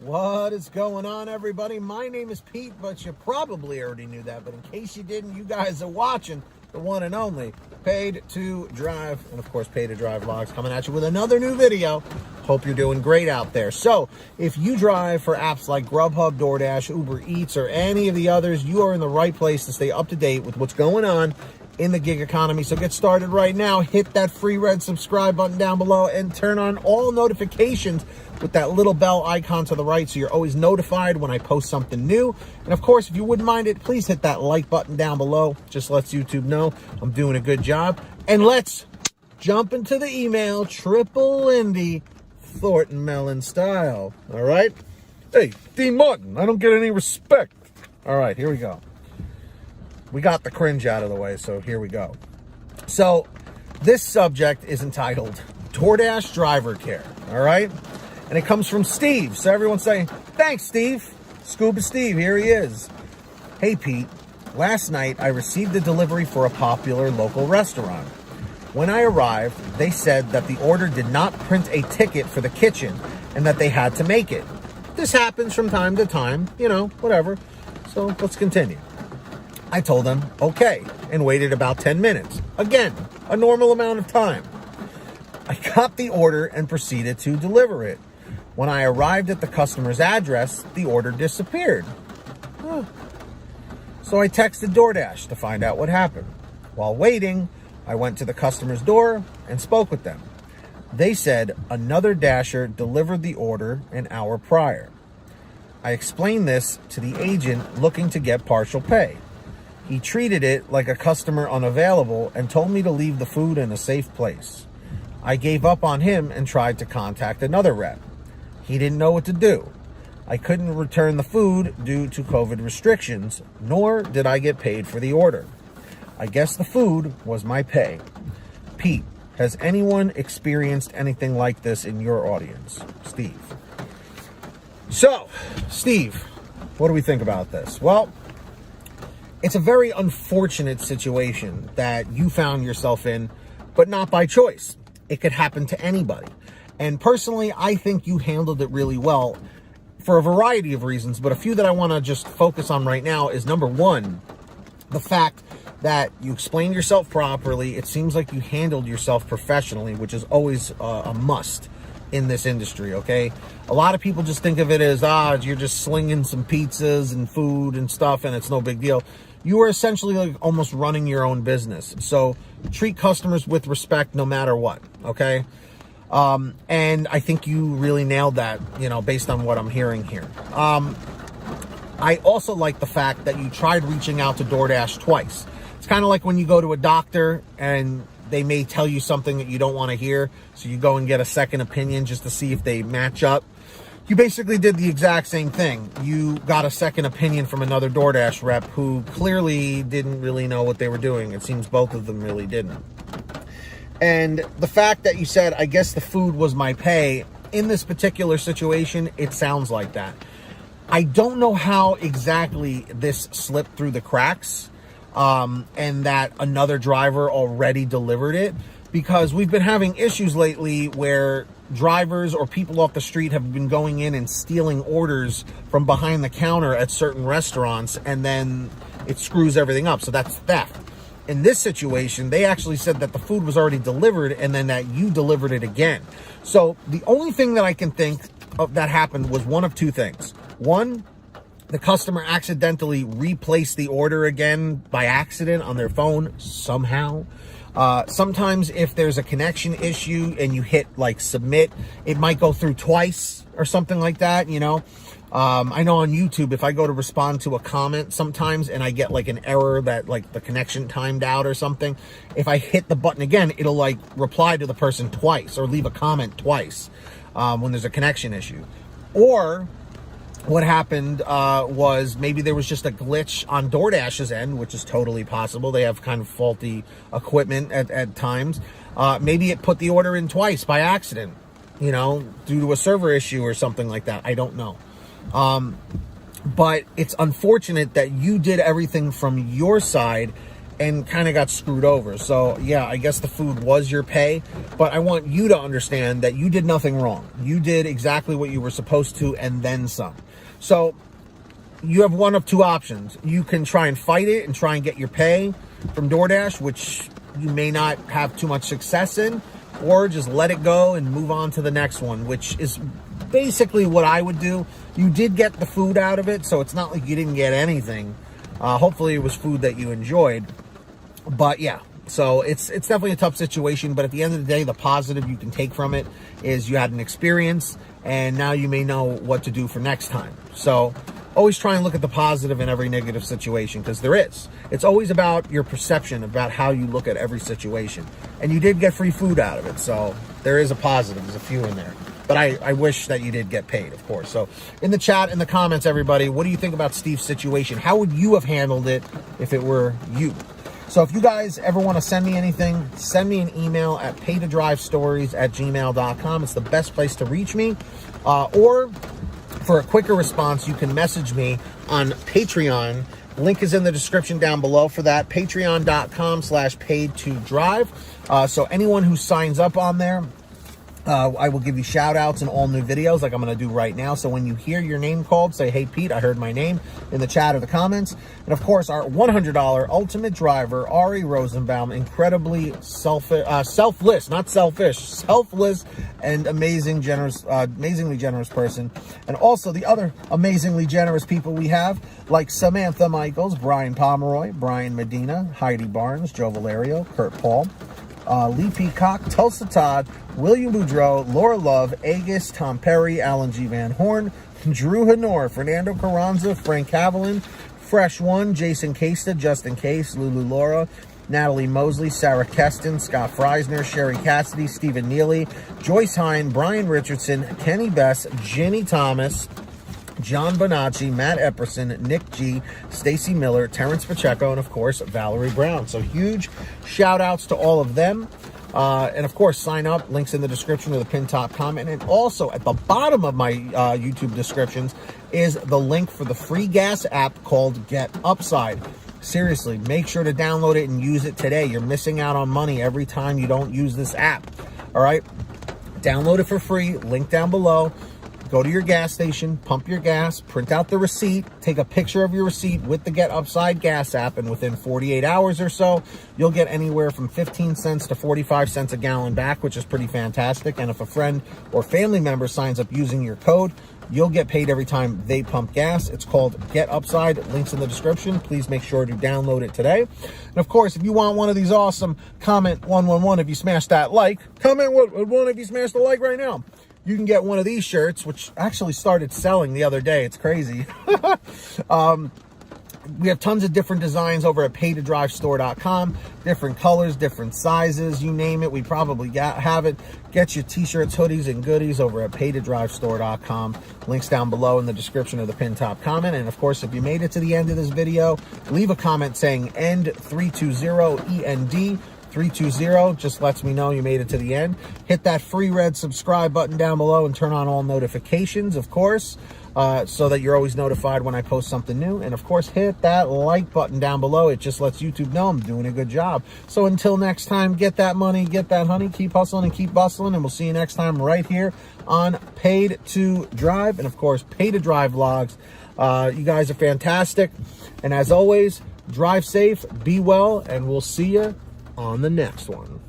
What is going on, everybody? My name is Pete, but you probably already knew that. But in case you didn't, you guys are watching the one and only Paid to Drive, and of course, Paid to Drive Vlogs coming at you with another new video. Hope you're doing great out there. So, if you drive for apps like GrubHub, Doordash, Uber Eats, or any of the others, you are in the right place to stay up to date with what's going on in the gig economy. So get started right now. Hit that free red subscribe button down below and turn on all notifications with that little bell icon to the right so you're always notified when I post something new. And of course, if you wouldn't mind it, please hit that like button down below. Just lets YouTube know I'm doing a good job. And let's jump into the email, Triple Indy, Thornton Mellon style. All right? Hey, Dean Martin, I don't get any respect. All right, here we go. We got the cringe out of the way, so here we go. So, this subject is entitled DoorDash Driver Care, all right? And it comes from Steve. So everyone's saying, thanks, Steve. Scuba Steve, here he is. Hey, Pete. Last night, I received a delivery for a popular local restaurant. When I arrived, they said that the order did not print a ticket for the kitchen and that they had to make it. This happens from time to time, you know, whatever. So let's continue. I told them, okay, and waited about 10 minutes. Again, a normal amount of time. I got the order and proceeded to deliver it. When I arrived at the customer's address, the order disappeared. So I texted DoorDash to find out what happened. While waiting, I went to the customer's door and spoke with them. They said another Dasher delivered the order an hour prior. I explained this to the agent looking to get partial pay. He treated it like a customer unavailable and told me to leave the food in a safe place. I gave up on him and tried to contact another rep. He didn't know what to do. I couldn't return the food due to COVID restrictions, nor did I get paid for the order. I guess the food was my pay. Pete, has anyone experienced anything like this in your audience? Steve. So, Steve, what do we think about this? Well, it's a very unfortunate situation that you found yourself in, but not by choice. It could happen to anybody. And personally, I think you handled it really well for a variety of reasons, but a few that I want to just focus on right now is number one, the fact that you explained yourself properly. It seems like you handled yourself professionally, which is always a must in this industry, okay? A lot of people just think of it as, you're just slinging some pizzas and food and stuff and it's no big deal. You are essentially like almost running your own business. So treat customers with respect no matter what, okay? And I think you really nailed that, you know, based on what I'm hearing here. I also like the fact that you tried reaching out to DoorDash twice. It's kind of like when you go to a doctor and they may tell you something that you don't want to hear, so you go and get a second opinion just to see if they match up. You basically did the exact same thing. You got a second opinion from another DoorDash rep who clearly didn't really know what they were doing. It seems both of them really didn't. And the fact that you said, I guess the food was my pay, in this particular situation, it sounds like that. I don't know how exactly this slipped through the cracks, and that another driver already delivered it, because we've been having issues lately where drivers or people off the street have been going in and stealing orders from behind the counter at certain restaurants, and then it screws everything up. So that's theft. In this situation, they actually said that the food was already delivered and then that you delivered it again. So the only thing that I can think of that happened was one of two things. One, the customer accidentally replaced the order again by accident on their phone somehow. Sometimes if there's a connection issue and you hit like submit, it might go through twice or something like that, you know. I know on YouTube, if I go to respond to a comment sometimes and I get like an error that like the connection timed out or something, if I hit the button again, it'll like reply to the person twice or leave a comment twice when there's a connection issue. Or what happened was maybe there was just a glitch on DoorDash's end, which is totally possible. They have kind of faulty equipment at times. Maybe it put the order in twice by accident, you know, due to a server issue or something like that. I don't know. But it's unfortunate that you did everything from your side and kind of got screwed over. So yeah, I guess the food was your pay, but I want you to understand that you did nothing wrong. You did exactly what you were supposed to and then some. So you have one of two options. You can try and fight it and try and get your pay from DoorDash, which you may not have too much success in, or just let it go and move on to the next one, which is basically what I would do. You did get the food out of it, so it's not like you didn't get anything. Hopefully it was food that you enjoyed. But yeah, so it's definitely a tough situation, but at the end of the day, the positive you can take from it is you had an experience, and now you may know what to do for next time. So always try and look at the positive in every negative situation, because there is. It's always about your perception, about how you look at every situation. And you did get free food out of it, so there is a positive. There's a few in there. But I wish that you did get paid, of course. So in the chat, in the comments, everybody, what do you think about Steve's situation? How would you have handled it if it were you? So if you guys ever want to send me anything, send me an email at paytodrivestories@gmail.com. It's the best place to reach me. Or for a quicker response, you can message me on Patreon. Link is in the description down below for that. Patreon.com/paid2drive. So anyone who signs up on there, I will give you shout outs in all new videos like I'm going to do right now. So when you hear your name called, say, hey, Pete, I heard my name in the chat or the comments. And of course, our $100 ultimate driver, Ari Rosenbaum, incredibly selfless, not selfish, selfless and amazingly generous person. And also the other amazingly generous people we have, like Samantha Michaels, Brian Pomeroy, Brian Medina, Heidi Barnes, Joe Valerio, Kurt Paul, Lee Peacock, Tulsa Todd, William Boudreau, Laura Love, Agus, Tom Perry, Alan G. Van Horn, Drew Hanor, Fernando Carranza, Frank Haviland, Fresh One, Jason Casta, Justin Case, Lulu Laura, Natalie Mosley, Sarah Keston, Scott Freisner, Sherry Cassidy, Stephen Neely, Joyce Hine, Brian Richardson, Kenny Bess, Jenny Thomas, John Bonacci, Matt Epperson, Nick G, Stacy Miller, Terrence Pacheco, and of course, Valerie Brown. So huge shout outs to all of them. And of course, sign up. Links in the description or the pinned top comment. And also at the bottom of my YouTube descriptions is the link for the free gas app called Get Upside. Seriously, make sure to download it and use it today. You're missing out on money every time you don't use this app. All right? Download it for free. Link down below. Go to your gas station, pump your gas, print out the receipt, take a picture of your receipt with the Get Upside gas app, and within 48 hours or so, you'll get anywhere from 15 cents to 45 cents a gallon back, which is pretty fantastic. And if a friend or family member signs up using your code, you'll get paid every time they pump gas. It's called Get Upside. Links in the description. Please make sure to download it today. And of course, if you want one of these awesome, comment 111 if you smash that like. Comment 111 if you smash the like right now. You can get one of these shirts, which actually started selling the other day. It's crazy. We have tons of different designs over at paytodrivestore.com. Different colors, different sizes, you name it. We probably have it. Get your t-shirts, hoodies, and goodies over at paytodrivestore.com. Links down below in the description of the pinned top comment. And of course, if you made it to the end of this video, leave a comment saying END320, END. 320 just lets me know you made it to the end. Hit that free red subscribe button down below and turn on all notifications, of course, so that you're always notified when I post something new. And of course, hit that like button down below. It just lets YouTube know I'm doing a good job. So until next time, get that money, get that honey, keep hustling and keep bustling, and we'll see you next time right here on Paid to Drive, and of course, Pay to Drive vlogs. You guys are fantastic. And as always, drive safe, be well, and we'll see you on the next one.